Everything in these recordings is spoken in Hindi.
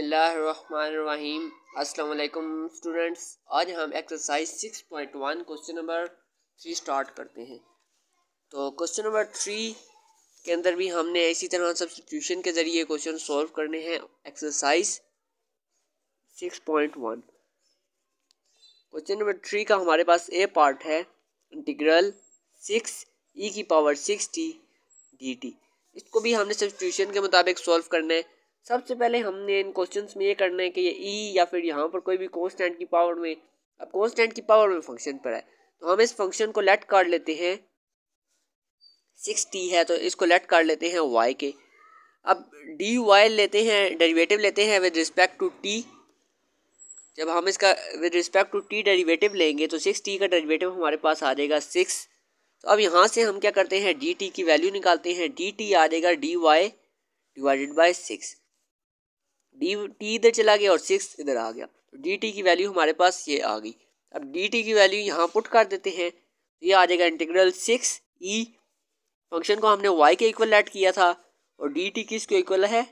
बिस्मिल्लाहिर्रहमानिर्रहीम। अस्सलाम वालेकुम स्टूडेंट्स, आज हम एक्सरसाइज 6.1 क्वेश्चन नंबर 3 स्टार्ट करते हैं। तो क्वेश्चन नंबर 3 के अंदर भी हमने इसी तरह सब्स्टिट्यूशन के ज़रिए क्वेश्चन सॉल्व करने हैं। एक्सरसाइज 6.1 क्वेश्चन नंबर 3 का हमारे पास ए पार्ट है इंटीग्रल 6e⁻60 dt। इसको भी हमने सब्स्टिट्यूशन के मुताबिक सॉल्व करना है। सबसे पहले हमने इन क्वेश्चंस में ये करना है कि ये ई या फिर यहाँ पर कोई भी कांस्टेंट की पावर में, अब कांस्टेंट की पावर में फंक्शन पर है तो हम इस फंक्शन को लेट काट लेते हैं। 6t है तो इसको लेट काट लेते हैं y के। अब डी वाई लेते हैं, डेरिवेटिव लेते हैं विद रिस्पेक्ट टू t। जब हम इसका with respect to t derivative लेंगे तो 6t का डेरिवेटिव हमारे पास आ जाएगा 6। तो अब यहाँ से हम क्या करते हैं, dt की वैल्यू निकालते हैं। dt आ जाएगा dy डिवाइडेड बाई 6। dt इधर चला गया और 6 इधर आ गया तो dt की वैल्यू हमारे पास ये आ गई। अब dt की वैल्यू यहाँ पुट कर देते हैं तो ये आ जाएगा इंटीग्रल 6e। फंक्शन को हमने y के इक्वल लेट किया था और dt किसके इक्वल है,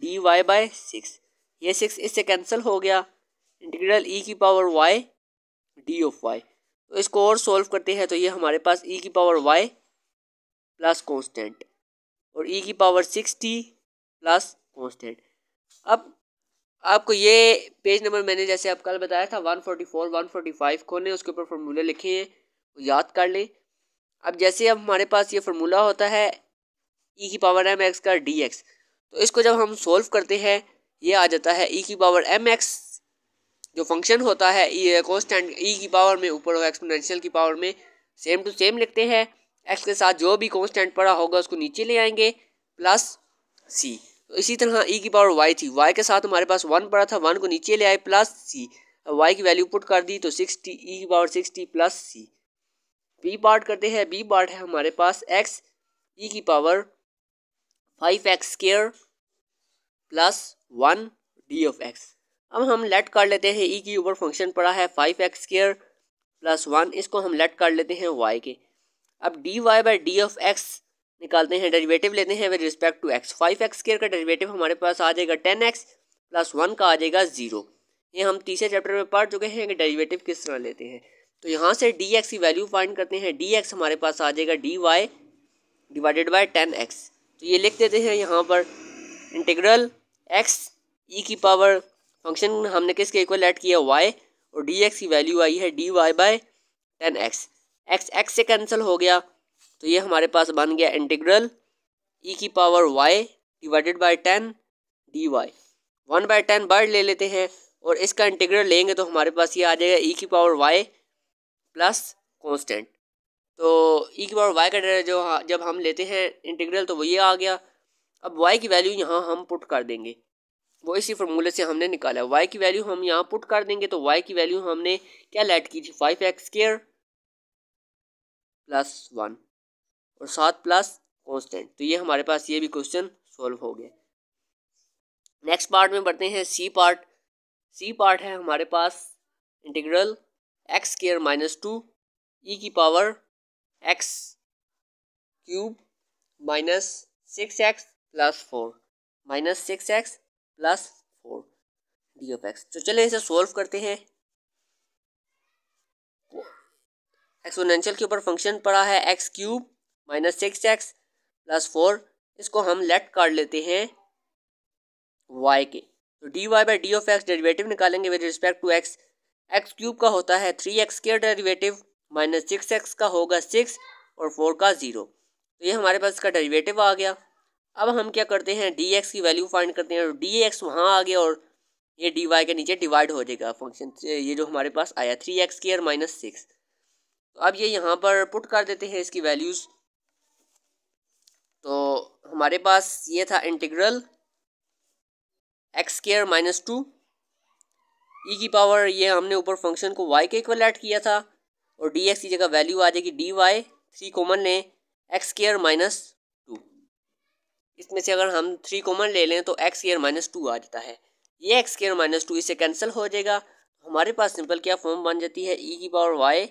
dy बाय 6। ये 6 इससे कैंसिल हो गया। इंटीग्रल e की power y d of y। तो इसको और सोल्व करते हैं तो ये हमारे पास e की पावर y प्लस कॉन्स्टेंट और e की पावर 6t प्लस कॉन्स्टेंट। अब आपको ये पेज नंबर मैंने जैसे आप कल बताया था 144 145 खोलने, उसके ऊपर फार्मूले लिखे हैं वो याद कर लें। अब जैसे अब हमारे पास ये फार्मूला होता है e की पावर mx का dx, तो इसको जब हम सोल्व करते हैं ये आ जाता है e की पावर mx जो फंक्शन होता है ये कांस्टेंट e की पावर में ऊपर और एक्सपोनेंशियल की पावर में सेम टू सेम लिखते हैं। x के साथ जो भी कांस्टेंट पड़ा होगा उसको नीचे ले आएंगे प्लस c। तो इसी तरह e की पावर y थी, y के साथ हमारे पास 1 पड़ा था, 1 को नीचे ले आए प्लस c। अब y की वैल्यू पुट कर दी तो 6t e की power 6t plus c। b part करते हैं। b पार्ट है हमारे पास x e की power 5x square plus 1 d of x। अब हम लेट कर लेते हैं e के ऊपर फंक्शन पड़ा है 5x स्क्वायर प्लस 1, इसको हम लेट कर लेते हैं y के। अब dy by d of x निकालते हैं, डेरिवेटिव लेते हैं with respect to x। 5x square का डेरिवेटिव हमारे पास आ जाएगा 10x प्लस 1 का आ जाएगा 0। ये हम तीसरे चैप्टर में पढ़ चुके हैं कि डेरिवेटिव किस तरह लेते हैं। तो यहाँ से dx की वैल्यू फाइंड करते हैं। dx हमारे पास आ जाएगा dy डिवाइडेड बाई 10x। तो ये लिख देते हैं यहाँ पर इंटीग्रल x e की पावर फंक्शन हमने किसके इक्वल ऐड किया y और dx की वैल्यू आई है dy बाई 10x। x से कैंसिल हो गया तो ये हमारे पास बन गया इंटीग्रल e की power y divided by 10 dy। 1/10 बाहर ले लेते हैं और इसका इंटीग्रल लेंगे तो हमारे पास ये आ जाएगा e की पावर y प्लस कॉन्स्टेंट। तो e की पावर y का जो जब हम लेते हैं इंटीग्रल तो वो ये आ गया। अब y की वैल्यू यहाँ हम पुट कर देंगे, वो इसी फार्मूले से हमने निकाला है। y की वैल्यू हम यहाँ पुट कर देंगे तो y की वैल्यू हमने क्या लेट की थी, 5x स्क्वायर प्लस 1 और 7 प्लस कांस्टेंट। तो ये हमारे पास ये भी क्वेश्चन सॉल्व हो गया। नेक्स्ट पार्ट में बढ़ते हैं सी पार्ट। सी पार्ट है हमारे पास integral x square minus 2 e की power x cube minus 6x plus 4 minus 6x plus 4 D of x। तो चलें इसे सॉल्व करते हैं। एक्सपोनेंशियल के ऊपर फंक्शन पड़ा है x cube minus 6x plus 4, इसको हम लेट कर लेते हैं y के। तो dy by D of x derivative निकालेंगे with respect to x। x cube का होता है 3x square derivative minus 6x का होगा 6 और 4 का 0। तो ये हमारे पास इसका डेरिवेटिव आ गया। अब हम क्या करते हैं, dx की वैल्यू फाइंड करते हैं। dx वहाँ आ गया और ये dy के नीचे डिवाइड हो जाएगा फंक्शन से, ये जो हमारे पास आया 3x स्क्वायर माइनस 6। तो अब ये यहाँ पर पुट कर देते हैं इसकी वैल्यूज़। तो हमारे पास ये था integral x square minus 2 e की पावर, ये हमने ऊपर फंक्शन को y के इक्वल ऐड किया था और dx की जगह वैल्यू आ जाएगी dy 3 कॉमन लें x स्क्वायर माइनस 2। इसमें से अगर हम 3 कॉमन ले लें तो x स्क्वायर माइनस 2 आ जाता है। ये x स्क्वायर माइनस 2 इससे कैंसिल हो जाएगा। हमारे पास सिंपल क्या फॉर्म बन जाती है, e की power y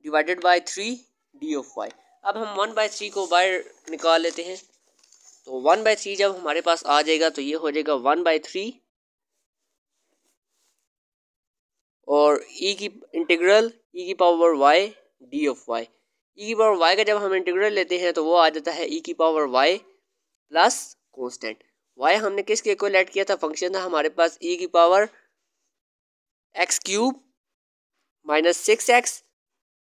divided by 3 D of y। अब हम 1/3 को बाहर निकाल लेते हैं। तो 1/3 जब हमारे पास आ जाएगा तो ये हो जाएगा 1/3 और ई की इंटीग्रल ई की power Y D of Y. E की पावर वाई का जब हम इंटीग्रल लेते हैं तो वो आ जाता है ई की power y plus constant. Y हमने किसके इक्वल ऐड किया था, फंक्शन था हमारे पास ई की power x cube -6x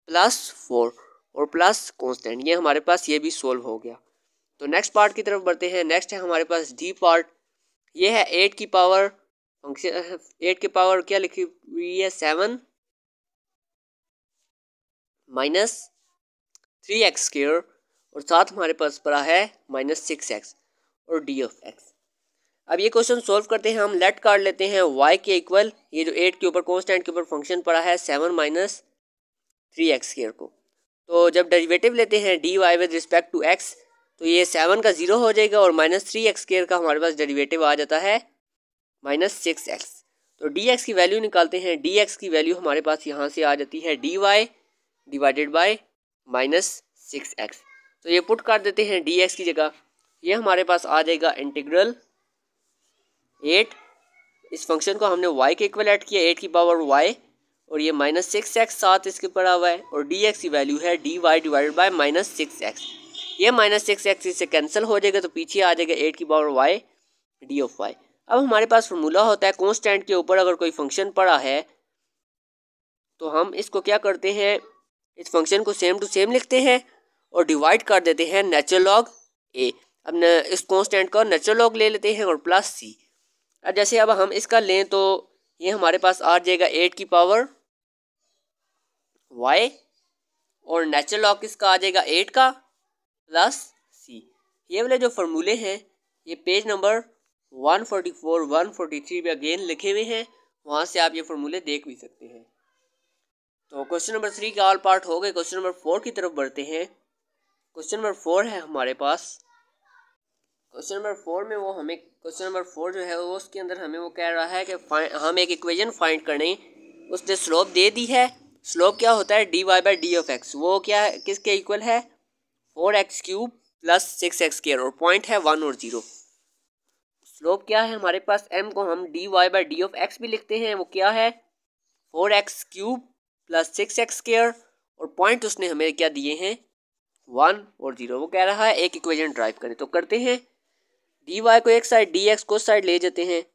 plus 4 और प्लस कॉन्स्टेंट। ये हमारे पास ये भी सोल्व हो गया। तो नेक्स्ट पार्ट की तरफ बढ़ते हैं। नेक्स्ट है हमारे पास डी पार्ट। ये है 8 की पावर फंक्शन 8 की पावर क्या लिखी हुई है 7 -3x² और साथ हमारे पास पड़ा है -6x और डी ऑफ एक्स। अब ये क्वेश्चन सोल्व करते हैं हम। लेट काट लेते हैं y के इक्वल ये जो 8 के ऊपर कॉन्स्टेंट के ऊपर फंक्शन पड़ा है 7 -3x² को। तो जब डेरिवेटिव लेते हैं dy with respect to x तो ये 7 का 0 हो जाएगा और -3x² का हमारे पास डेरिवेटिव आ जाता है -6x। तो dx की वैल्यू निकालते हैं। dx की वैल्यू हमारे पास यहाँ से आ जाती है dy डिवाइडेड बाय -6x। तो ये पुट कर देते हैं dx की जगह। ये हमारे पास आ जाएगा इंटीग्रल 8, इस फंक्शन को हमने y के इक्वल ऐड किया 8 की पावर y और ये -6x साथ इसके पड़ा हुआ है और dx की वैल्यू है dy डिवाइडेड बाय -6x। ये -6x इससे कैंसिल हो जाएगा तो पीछे आ जाएगा 8 की power y D of y। अब हमारे पास फार्मूला होता है कांस्टेंट के ऊपर अगर कोई फंक्शन पड़ा है तो हम इसको क्या करते हैं, इस फंक्शन को सेम टू सेम लिखते हैं और डिवाइड कर देते हैं नेचुरल लॉग a। अब इस कांस्टेंट का नेचुरल लॉग ले लेते हैं और प्लस c। अब जैसे अब हम इसका लें तो ये हमारे पास आ जाएगा 8 की पावर y और नेचुरल लॉग किसका आ जाएगा 8 का प्लस c। ये वाले जो फार्मूले हैं ये पेज नंबर 144 143 पे अगेन लिखे हुए हैं, वहाँ से आप ये फार्मूले देख भी सकते हैं। तो क्वेश्चन नंबर 3 का ऑल पार्ट हो गए। क्वेश्चन नंबर 4 की तरफ बढ़ते हैं। क्वेश्चन नंबर 4 है हमारे पास। क्वेश्चन नंबर 4 में वो हमें क्वेश्चन नंबर 4 जो है वो उसके अंदर हमें वो कह रहा है कि हम एक इक्वेशन फाइंड करने, उसने स्लोप दे दी है। स्लोप क्या होता है dy by D of x, वो क्या है किसके इक्वल है 4x³ प्लस 6x² और पॉइंट है 1 और 0। स्लोप क्या है हमारे पास m को हम dy by D of x भी लिखते हैं, वो क्या है 4x³ प्लस 6x² और पॉइंट उसने हमें क्या दिए हैं 1 और 0। वो कह रहा है एक इक्वेशन ड्राइव करें तो करते हैं। dy को एक साइड dx को साइड ले जाते हैं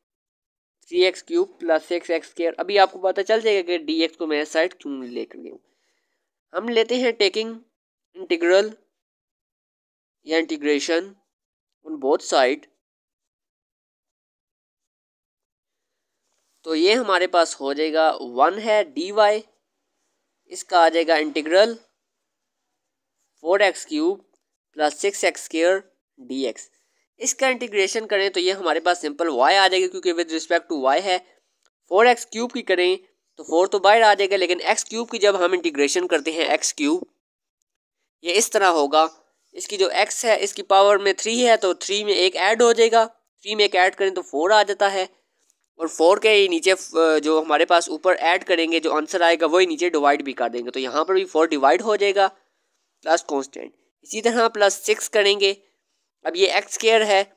3x³ प्लस 6x²। अभी आपको पता चल जाएगा कि dx को मैं साइड क्यों लेकर गया हूँ। हम लेते हैं टेकिंग इंटीग्रल या इंटीग्रेशन ऑन बोथ साइड। तो ये हमारे पास हो जाएगा 1 है dy, इसका आ जाएगा integral 4x³ plus 6x² dx। इसका इंटीग्रेशन करें तो ये हमारे पास सिंपल y आ जाएगा क्योंकि विद रिस्पेक्ट टू y है। 4x³ की करें तो 4 तो बाहर आ जाएगा, लेकिन x³ की जब हम इंटीग्रेशन करते हैं x³ ये इस तरह होगा। इसकी जो x है इसकी पावर में 3 है तो 3 में एक ऐड हो जाएगा, 3 में एक ऐड करें तो 4 आ जाता है और 4 के नीचे जो हमारे पास ऊपर ऐड करेंगे जो आंसर आएगा वही नीचे डिवाइड भी कर देंगे। तो यहाँ पर भी 4 डिवाइड हो जाएगा प्लस कांस्टेंट। इसी तरह प्लस 6 करेंगे। अब ये x² है,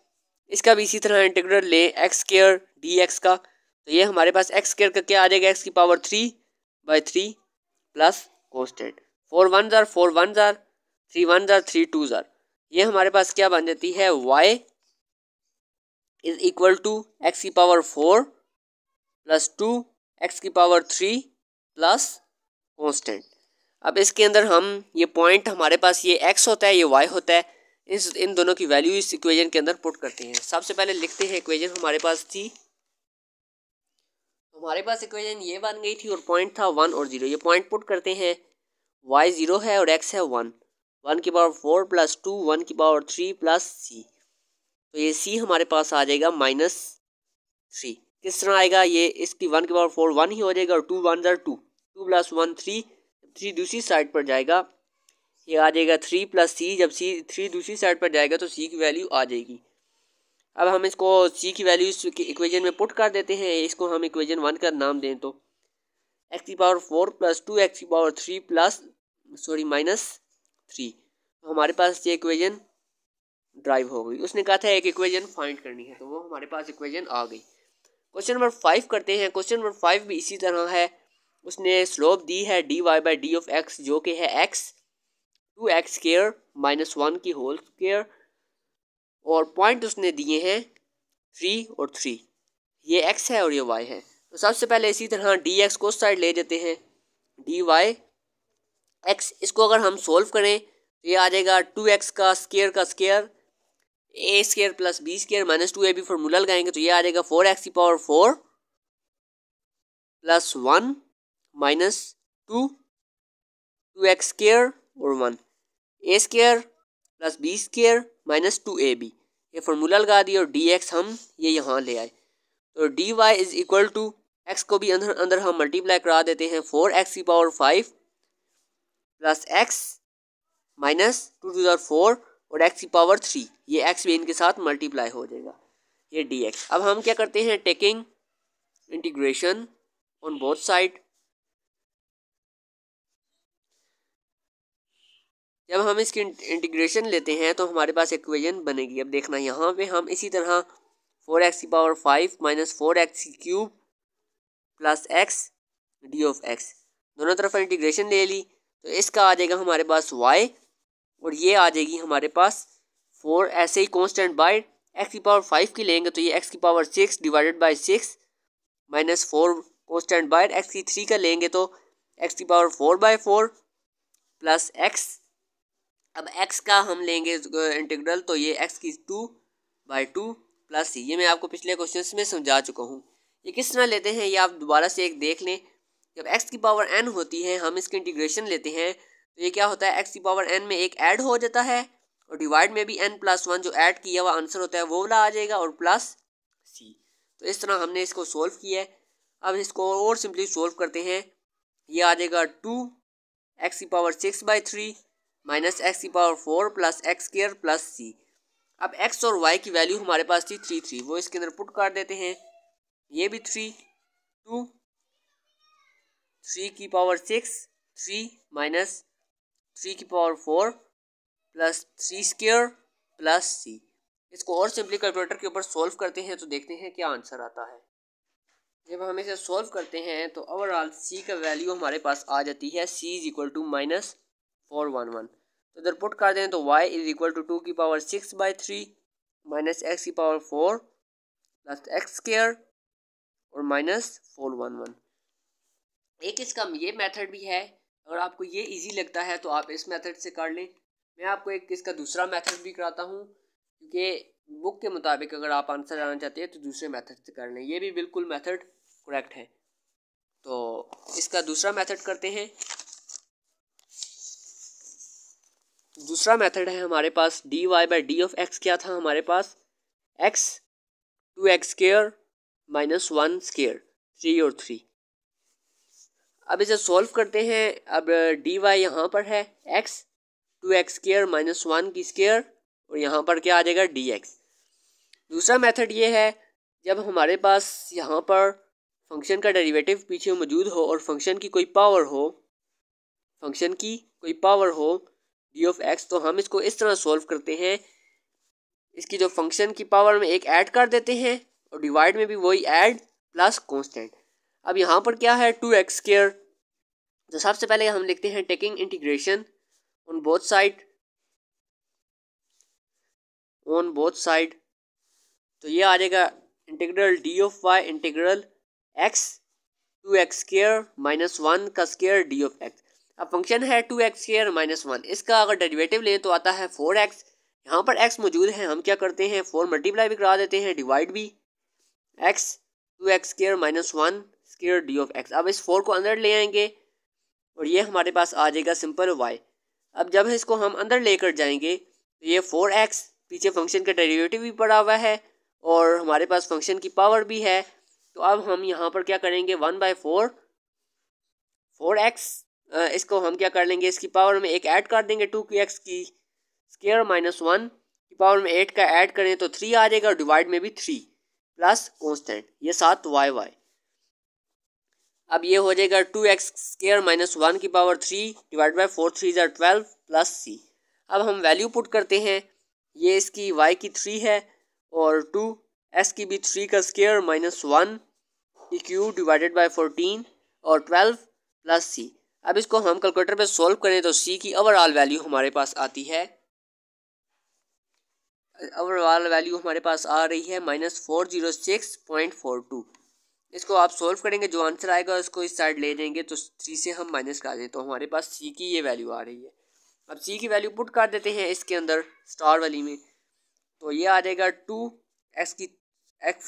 इसका भी इसी तरह इंटीग्रल लें x² dx का, तो ये हमारे पास x² का क्या आ जाएगा x की पावर 3/3 प्लस कांस्टेंट। 4 1 जार 4 1 जार 3 1 जार 3 2 जार। ये हमारे पास क्या बन जाती है y is equal to x की पावर 4 प्लस 2 x की पावर 3 प्लस कांस्टेंट। अब इसके अंदर हम ये पॉइंट हमारे पास ये x होता है ये y होता है, इन दोनों की वैल्यू इस इक्वेशन के अंदर पुट करते हैं। सबसे पहले लिखते हैं इक्वेशन हमारे पास थी, हमारे पास इक्वेशन ये बन गई थी और पॉइंट था 1 और 0। ये पॉइंट पुट करते हैं, y 0 है और x है 1, 1 की पावर 4 प्लस 2 1 की पावर 3 प्लस c। तो ये c हमारे पास आ जाएगा -3। किस तरह आएगा ये, इसकी 1 की पावर 4 1 ही हो जाएगा और 2 1 जार 2 2 प्लस 1 3 दूसरी साइड पर जाएगा ये आ जाएगा 3 प्लस c। जब c 3 दूसरी साइड पर जाएगा तो c की वैल्यू आ जाएगी। अब हम इसको c की वैल्यू इस इक्वेशन में पुट कर देते हैं। इसको हम इक्वेशन 1 का नाम दें तो x की पावर 4 प्लस 2 x की पावर 3 प्लस -3। तो हमारे पास ये इक्वेशन ड्राइव हो गई। उसने कहा था एक इक्वेशन फाइंड करनी है, तो वो हमारे पास इक्वेशन आ गई। क्वेश्चन नंबर 5 करते हैं। क्वेश्चन नंबर 5 भी इसी तरह है। उसने स्लोप दी है dy by D of x, जो कि है x 2x स्क्वायर माइनस 1 की होल स्क्वायर, और पॉइंट उसने दिए हैं 3 और 3। ये x है और ये y है। तो सबसे पहले इसी तरह dx को साइड ले जाते हैं, dy x, इसको अगर हम सोल्व करें तो ये आ जाएगा 2x का square A square plus B square minus 2ab formula लगाएंगे तो ये आ जाएगा 4x की power 4 plus 1 minus 2x square और 1 A square plus B square minus 2ab, ये फार्मूला लगा दिया और dx हम ये यहाँ ले आए। तो dy is equal to x को भी अंदर अंदर हम मल्टीप्लाई करा देते हैं, 4x की power 5 plus x minus 2 to the 4 और x की पावर 3, ये x भी इनके साथ मल्टीप्लाई हो जाएगा, ये dx। अब हम क्या करते हैं, taking integration on both side. जब हम इसकी इंटीग्रेशन लेते हैं तो हमारे पास इक्वेशन बनेगी। अब देखना यहाँ पे हम इसी तरह 4x की power 5 minus 4x cube plus x D of x, दोनों तरफ इंटीग्रेशन ले ली तो इसका आ जाएगा हमारे पास y, और ये आ जाएगी हमारे पास 4, ऐसे ही कांस्टेंट बाय x की पावर 5 की लेंगे तो ये x की power 6 divided by 6 minus 4 constant by x की 3 का लेंगे तो x की पावर 4 बाय 4 प्लस x, अब x का हम लेंगे इंटीग्रल तो ये x की 2 बाई 2 प्लस c, ये मैं आपको पिछले क्वेश्चन में समझा चुका हूँ। ये किस तरह लेते हैं ये आप दोबारा से एक देख लें। जब x की पावर n होती है हम इसकी इंटीग्रेशन लेते हैं तो ये क्या होता है, x की पावर n में एक ऐड हो जाता है और डिवाइड में भी n प्लस 1 जो ऐड किया हुआ आंसर होता है वो वाला आ जाएगा और प्लस c। तो इस तरह हमने इसको सोल्व किया है। अब इसको और सिंपली सोल्व करते हैं, ये आ जाएगा 2x की पावर 6 बाई 3 माइनस x की power 4 plus x square plus c। अब x और y की वैल्यू हमारे पास थी 3 वो इसके अंदर पुट कर देते हैं, ये भी 3 की पावर 6 3 माइनस 3 की power 4 plus 3 square plus c। इसको और सिंपली कैलकुलेटर के ऊपर सोल्व करते हैं तो देखते हैं क्या आंसर आता है। जब हम इसे सोल्व करते हैं तो ओवरऑल c का वैल्यू हमारे पास आ जाती है, c is equal to minus 411। तो इधर पुट कर दें तो y इज इक्वल टू 2 की पावर 6 बाई 3 माइनस x की पावर 4 प्लस x स्क्वायर और माइनस 411। एक इसका ये मेथड भी है, अगर आपको ये इजी लगता है तो आप इस मेथड से कर लें। मैं आपको एक इसका दूसरा मेथड भी कराता हूँ, क्योंकि बुक के मुताबिक अगर आप आंसर आना चाहते हैं तो दूसरे मेथड से कर लें, ये भी बिल्कुल मेथड करेक्ट है। तो इसका दूसरा मेथड करते हैं। दूसरा मेथड है हमारे पास dy by D of x, क्या था हमारे पास x 2x square minus 1 square 3 और 3। अब इसे सॉल्व करते हैं। अब dy यहाँ पर है x 2x स्क्वायर माइनस 1 की स्क्वायर और यहाँ पर क्या आ जाएगा dx। दूसरा मेथड ये है, जब हमारे पास यहाँ पर फंक्शन का डेरिवेटिव पीछे मौजूद हो और फंक्शन की कोई पावर हो डी ऑफ एक्स, तो हम इसको इस तरह सॉल्व करते हैं, इसकी जो फंक्शन की पावर में एक ऐड कर देते हैं और डिवाइड में भी वही ऐड प्लस कांस्टेंट। अब यहाँ पर क्या है 2x स्क्वायर, तो सबसे पहले हम लिखते हैं taking integration on both side, तो ये आ जाएगा integral d of y integral x 2x square minus 1 का स्क्वायर डी ऑफ एक्स। अब फंक्शन है 2x स्क्वायर माइनस 1, इसका अगर डेरिवेटिव लें तो आता है 4x। यहाँ पर x मौजूद है, हम क्या करते हैं 4 मल्टीप्लाई भी करा देते हैं, डिवाइड भी x 2x square minus 1 square d of x. अब इस 4 को अंदर ले आएंगे और ये हमारे पास आ जाएगा सिंपल y। अब जब इसको हम अंदर लेकर जाएंगे तो ये 4x, पीछे फंक्शन का डेरिवेटिव भी पड़ा हुआ है और हमारे पास फंक्शन की पावर भी है, तो अब हम यहाँ पर क्या करेंगे 1/4 4x, इसको हम क्या कर लेंगे, इसकी पावर में एक ऐड कर देंगे 2x की स्क्वायर माइनस 1 की पावर में 8 का ऐड करें तो 3 आ जाएगा और डिवाइड में भी 3 प्लस कांस्टेंट, ये 7y। अब ये हो जाएगा 2x स्क्वायर माइनस 1 की पावर 3 डिवाइड बाई 4 3 12 प्लस c। अब हम वैल्यू पुट करते हैं, ये इसकी वाई की 3 है और 2 एस की भी 3 का square minus 1 E Q divided by 14 और 12 प्लस सी। अब इसको हम कैलकुलेटर पे सॉल्व करें तो सी की ओवरऑल वैल्यू हमारे पास आती है, ओवरऑल वैल्यू हमारे पास आ रही है -406.42। इसको आप सोल्व करेंगे, जो आंसर आएगा उसको इस साइड ले जाएंगे तो 3 से हम माइनस कर दें तो हमारे पास सी की ये वैल्यू आ रही है। अब सी की वैल्यू पुट कर देते हैं इसके अंदर स्टार वाली में, तो ये आ जाएगा 2 एक्स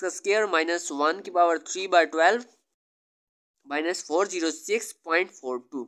का स्क्वायर माइनस 1 की पावर 3/12 -406.42।